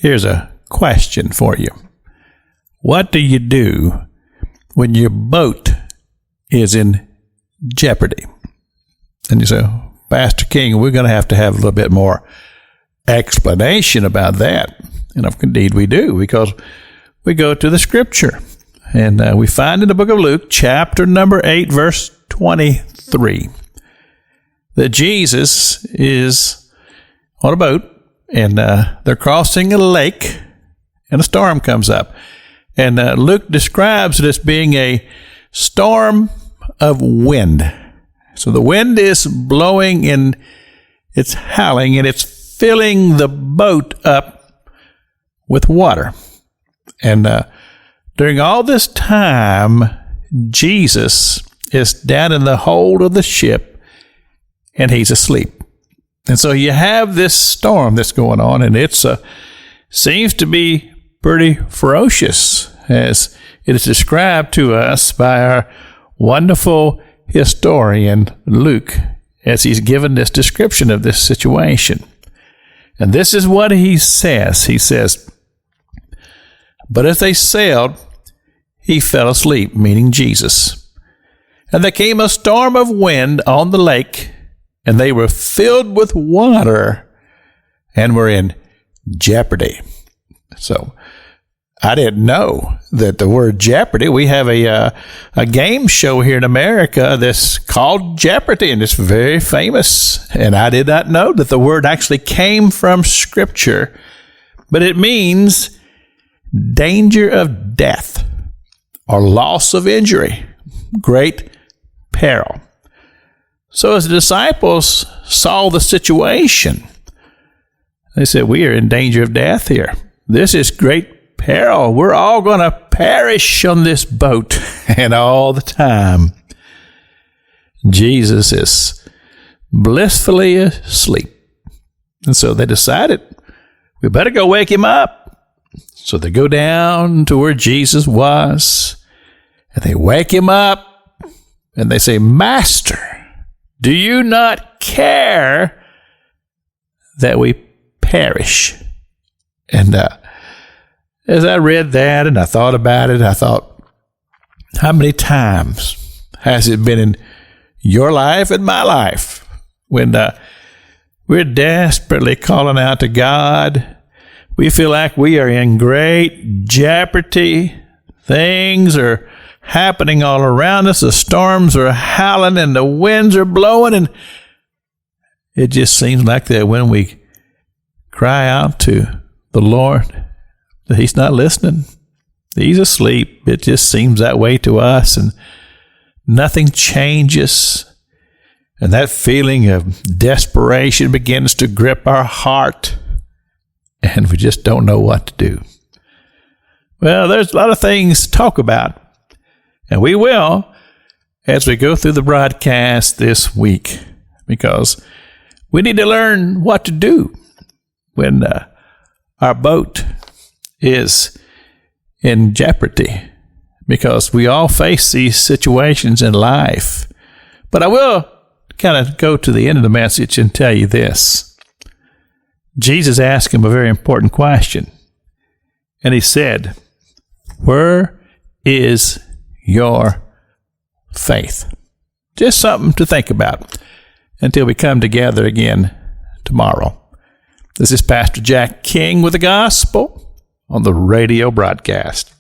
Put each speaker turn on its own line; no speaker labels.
Here's a question for you. What do you do when your boat is in jeopardy? And you say, Pastor King, we're going to have a little bit more explanation about that. And indeed we do, because we go to the scripture. And we find in the book of Luke, chapter number 8, verse 23, that Jesus is on a boat, and they're crossing a lake, and a storm comes up. And Luke describes it as being a storm of wind. So the wind is blowing and it's howling, and it's filling the boat up with water. And during all this time, Jesus is down in the hold of the ship, and he's asleep. And so you have this storm that's going on, and it seems to be pretty ferocious, as it is described to us by our wonderful historian Luke, as he's given this description of this situation. And this is what he says. He says, "But as they sailed, he fell asleep," meaning Jesus. "And there came a storm of wind on the lake, and they were filled with water and were in jeopardy." So I didn't know that the word jeopardy, we have a game show here in America that's called Jeopardy, and it's very famous. And I did not know that the word actually came from Scripture, but it means danger of death or loss of injury, great peril. So as the disciples saw the situation, they said, "We are in danger of death here. This is great peril. We're all going to perish on this boat." And all the time, Jesus is blissfully asleep. And so they decided, we better go wake him up. So they go down to where Jesus was, and they wake him up, and they say, "Master, do you not care that we perish?" And as I read that and I thought about it, I thought, how many times has it been in your life and my life when we're desperately calling out to God? We feel like we are in great jeopardy. Things are happening all around us. The storms are howling and the winds are blowing, and it just seems like that when we cry out to the Lord, that he's not listening. He's asleep. It just seems that way to us, and nothing changes. And that feeling of desperation begins to grip our heart, and we just don't know what to do. Well, there's a lot of things to talk about, and we will as we go through the broadcast this week, because we need to learn what to do when our boat is in jeopardy, because we all face these situations in life. But I will kind of go to the end of the message and tell you this. Jesus asked him a very important question, and he said, "Where is your faith?" Just something to think about until we come together again tomorrow. This is Pastor Jack King with the Gospel on the radio broadcast.